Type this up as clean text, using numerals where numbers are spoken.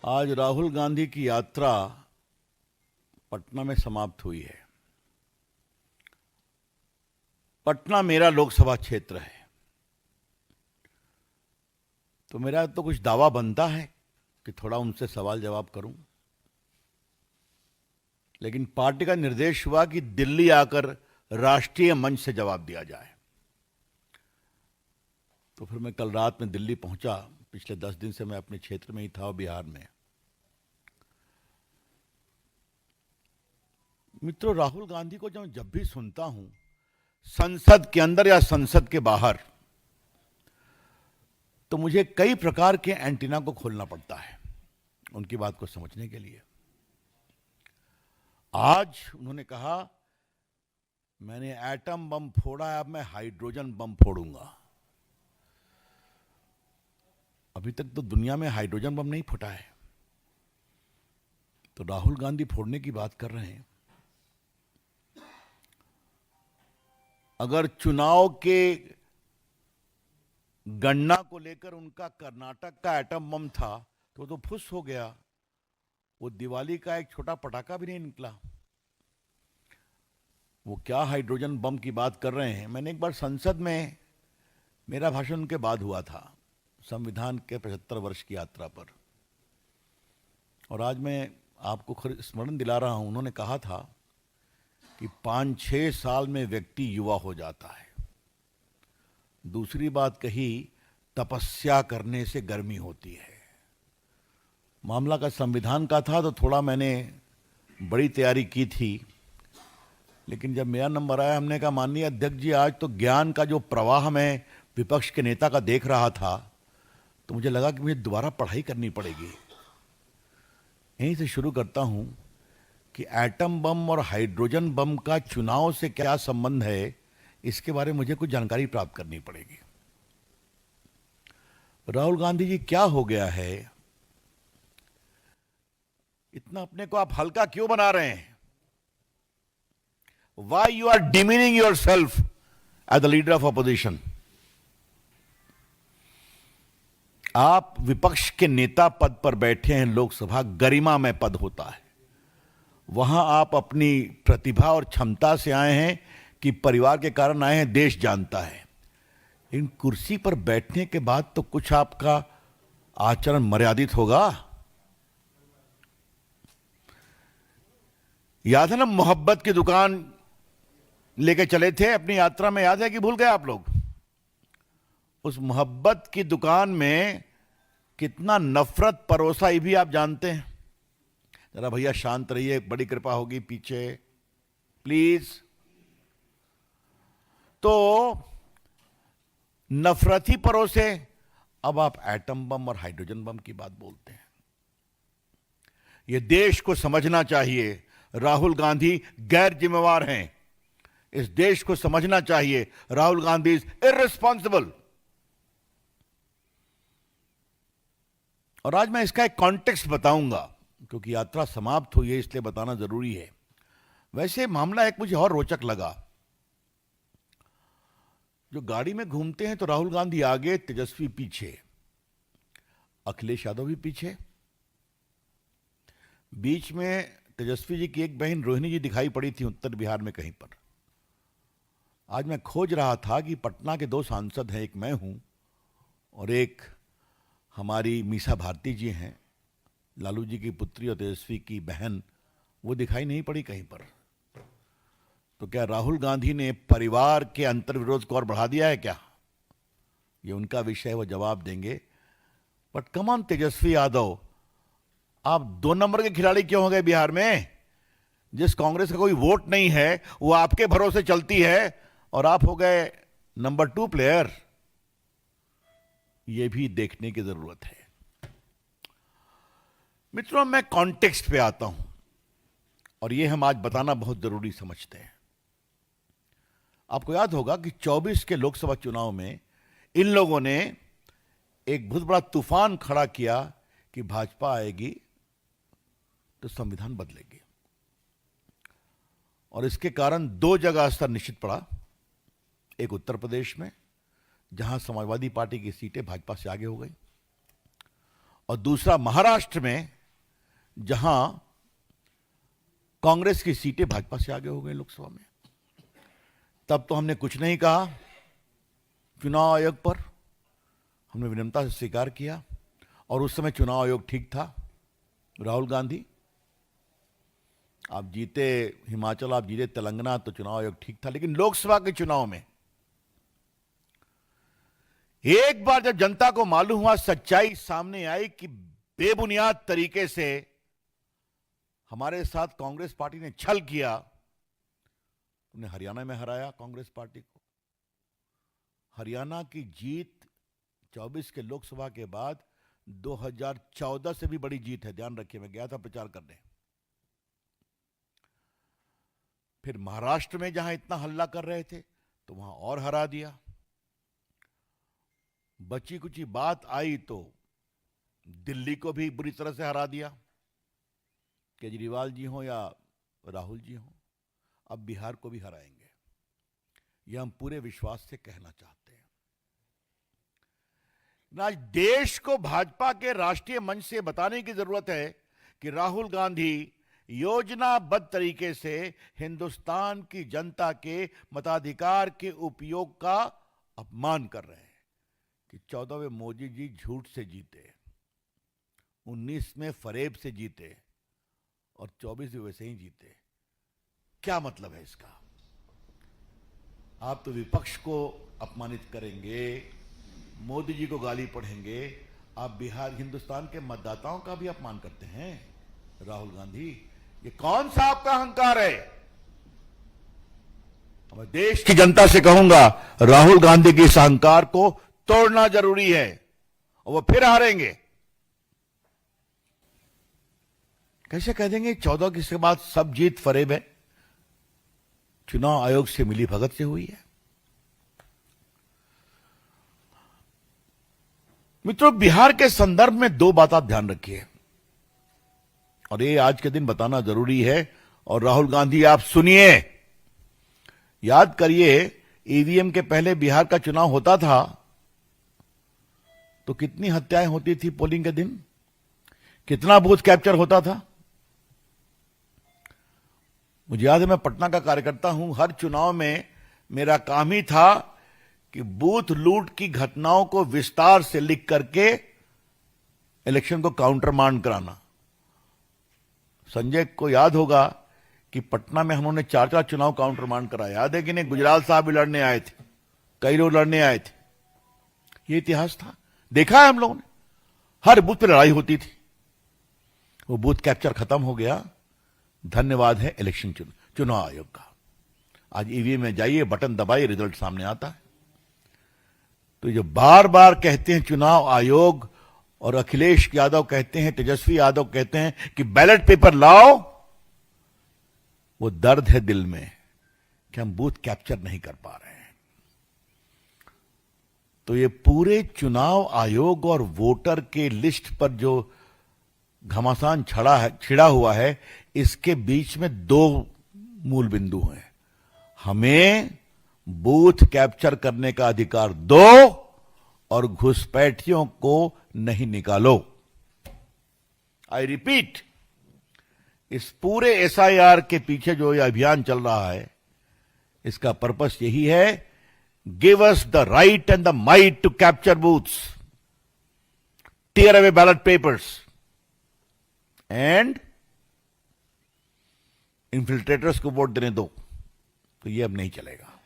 आज राहुल गांधी की यात्रा पटना में समाप्त हुई है। पटना मेरा लोकसभा क्षेत्र है, तो मेरा तो कुछ दावा बनता है कि थोड़ा उनसे सवाल जवाब करूं, लेकिन पार्टी का निर्देश हुआ कि दिल्ली आकर राष्ट्रीय मंच से जवाब दिया जाए। तो फिर मैं कल रात में दिल्ली पहुंचा। पिछले 10 दिन से मैं अपने क्षेत्र में ही था, बिहार में। मित्रों, राहुल गांधी को जब भी सुनता हूं, संसद के अंदर या संसद के बाहर, तो मुझे कई प्रकार के एंटीना को खोलना पड़ता है उनकी बात को समझने के लिए। आज उन्होंने कहा, मैंने एटम बम फोड़ा है, अब मैं हाइड्रोजन बम फोड़ूंगा। अभी तक तो दुनिया में हाइड्रोजन बम नहीं फटा है, तो राहुल गांधी फोड़ने की बात कर रहे हैं। अगर चुनाव के गणना को लेकर उनका कर्नाटक का एटम बम था तो फुस हो गया। वो दिवाली का एक छोटा पटाखा भी नहीं निकला। वो क्या हाइड्रोजन बम की बात कर रहे हैं। मैंने एक बार संसद में, मेरा भाषण उनके बाद हुआ था, संविधान के 75 वर्ष की यात्रा पर, और आज मैं आपको स्मरण दिला रहा हूं। उन्होंने कहा था कि 5-6 साल में व्यक्ति युवा हो जाता है। दूसरी बात कही, तपस्या करने से गर्मी होती है। मामला का संविधान का था तो थोड़ा मैंने बड़ी तैयारी की थी, लेकिन जब मेरा नंबर आया, हमने कहा, माननीय अध्यक्ष जी, आज तो ज्ञान का जो प्रवाह मैं विपक्ष के नेता का देख रहा था, तो मुझे लगा कि मुझे दोबारा पढ़ाई करनी पड़ेगी। यहीं से शुरू करता हूं कि एटम बम और हाइड्रोजन बम का चुनाव से क्या संबंध है, इसके बारे में मुझे कुछ जानकारी प्राप्त करनी पड़ेगी। राहुल गांधी जी, क्या हो गया है? इतना अपने को आप हल्का क्यों बना रहे हैं? Why you are demeaning yourself as the leader of opposition? आप विपक्ष के नेता पद पर बैठे हैं। लोकसभा गरिमामय पद होता है। वहां आप अपनी प्रतिभा और क्षमता से आए हैं कि परिवार के कारण आए हैं, देश जानता है। इन कुर्सी पर बैठने के बाद तो कुछ आपका आचरण मर्यादित होगा। याद है ना, मोहब्बत की दुकान लेके चले थे अपनी यात्रा में, याद है कि भूल गए आप लोग? उस मोहब्बत की दुकान में कितना नफरत परोसा, ये भी आप जानते हैं। जरा भैया शांत रहिए, बड़ी कृपा होगी पीछे, प्लीज। तो नफरत ही परोसे, अब आप एटम बम और हाइड्रोजन बम की बात बोलते हैं। यह देश को समझना चाहिए, राहुल गांधी गैर जिम्मेवार हैं। इस देश को समझना चाहिए, राहुल गांधी इज इर्रिस्पॉन्सिबल। और आज मैं इसका एक कॉन्टेक्स्ट बताऊंगा, क्योंकि यात्रा समाप्त हुई है, इसलिए बताना जरूरी है। वैसे मामला एक मुझे और रोचक लगा। जो गाड़ी में घूमते हैं तो राहुल गांधी आगे, तेजस्वी पीछे, अखिलेश यादव भी पीछे। बीच में तेजस्वी जी की एक बहन रोहिणी जी दिखाई पड़ी थी उत्तर बिहार में कहीं पर। आज मैं खोज रहा था कि पटना के 2 सांसद हैं, एक मैं हूं और एक हमारी मीसा भारती जी हैं, लालू जी की पुत्री और तेजस्वी की बहन। वो दिखाई नहीं पड़ी कहीं पर। तो क्या राहुल गांधी ने परिवार के अंतर्विरोध को और बढ़ा दिया है क्या? ये उनका विषय है, वो जवाब देंगे। But come on Tejashwi Yadav, आप 2 नंबर के खिलाड़ी क्यों हो गए बिहार में? जिस कांग्रेस का कोई वोट नहीं है, वो आपके भरोसे चलती है, और आप हो गए नंबर 2 प्लेयर। यह भी देखने की जरूरत है। मित्रों, मैं कॉन्टेक्स्ट पे आता हूं, और यह हम आज बताना बहुत जरूरी समझते हैं। आपको याद होगा कि 24 के लोकसभा चुनाव में इन लोगों ने एक बहुत बड़ा तूफान खड़ा किया कि भाजपा आएगी तो संविधान बदलेगी, और इसके कारण 2 जगह असर निश्चित पड़ा। एक उत्तर प्रदेश में, जहां समाजवादी पार्टी की सीटें भाजपा से आगे हो गई, और दूसरा महाराष्ट्र में, जहां कांग्रेस की सीटें भाजपा से आगे हो गई लोकसभा में। तब तो हमने कुछ नहीं कहा चुनाव आयोग पर, हमने विनम्रता से स्वीकार किया। और उस समय चुनाव आयोग ठीक था। राहुल गांधी, आप जीते हिमाचल, आप जीते तेलंगाना, तो चुनाव आयोग ठीक था। लेकिन लोकसभा के चुनाव में एक बार जब जनता को मालूम हुआ, सच्चाई सामने आई कि बेबुनियाद तरीके से हमारे साथ कांग्रेस पार्टी ने छल किया, उन्हें हरियाणा में हराया कांग्रेस पार्टी को। हरियाणा की जीत 24 के लोकसभा के बाद 2014 से भी बड़ी जीत है, ध्यान रखिए। मैं गया था प्रचार करने। फिर महाराष्ट्र में जहां इतना हल्ला कर रहे थे तो वहां और हरा दिया। बची कुची बात आई तो दिल्ली को भी बुरी तरह से हरा दिया, केजरीवाल जी हो या राहुल जी हो। अब बिहार को भी हराएंगे, यह हम पूरे विश्वास से कहना चाहते हैं। आज देश को भाजपा के राष्ट्रीय मंच से बताने की जरूरत है कि राहुल गांधी योजनाबद्ध तरीके से हिंदुस्तान की जनता के मताधिकार के उपयोग का अपमान कर रहे हैं। कि 14 में मोदी जी झूठ से जीते, 19 में फरेब से जीते और 24 में वैसे ही जीते। क्या मतलब है इसका? आप तो विपक्ष को अपमानित करेंगे, मोदी जी को गाली पढ़ेंगे, आप बिहार हिंदुस्तान के मतदाताओं का भी अपमान करते हैं। राहुल गांधी, ये कौन सा आपका अहंकार है? मैं देश की जनता से कहूंगा, राहुल गांधी के इस अहंकार को तोड़ना जरूरी है और वो फिर हारेंगे। कैसे कह देंगे 14 के बाद सब जीत फरेब है? चुनाव आयोग से मिली भगत से हुई है। मित्रों, बिहार के संदर्भ में दो बात आप ध्यान रखिए और ये आज के दिन बताना जरूरी है। और राहुल गांधी, आप सुनिए, याद करिए, ईवीएम के पहले बिहार का चुनाव होता था तो कितनी हत्याएं होती थी पोलिंग के दिन, कितना बूथ कैप्चर होता था। मुझे याद है, मैं पटना का कार्यकर्ता हूं। हर चुनाव में मेरा काम ही था कि बूथ लूट की घटनाओं को विस्तार से लिख करके इलेक्शन को काउंटर मांड कराना। संजय को याद होगा कि पटना में हमने 4 चुनाव काउंटर मांड कराया। याद है कि नहीं? गुजराल साहब भी लड़ने आए थे, कई लोग लड़ने आए थे। ये इतिहास था, देखा है हम लोगों ने। हर बूथ पे लड़ाई होती थी। वो बूथ कैप्चर खत्म हो गया, धन्यवाद है इलेक्शन चुनाव आयोग का। आज ईवीएम में जाइए, बटन दबाइए, रिजल्ट सामने आता है। तो जो बार बार कहते हैं चुनाव आयोग, और अखिलेश यादव कहते हैं, तेजस्वी यादव कहते हैं कि बैलेट पेपर लाओ, वो दर्द है दिल में कि हम बूथ कैप्चर नहीं कर पा रहे हैं। तो ये पूरे चुनाव आयोग और वोटर के लिस्ट पर जो घमासान छिड़ा हुआ है, इसके बीच में दो मूल बिंदु हैं। हमें बूथ कैप्चर करने का अधिकार दो और घुसपैठियों को नहीं निकालो। आई रिपीट, इस पूरे एसआईआर के पीछे जो ये अभियान चल रहा है, इसका पर्पस यही है, give us the right and the might to capture booths, tear away ballot papers and infiltrators को वोट देने दो। तो ये अब नहीं चलेगा।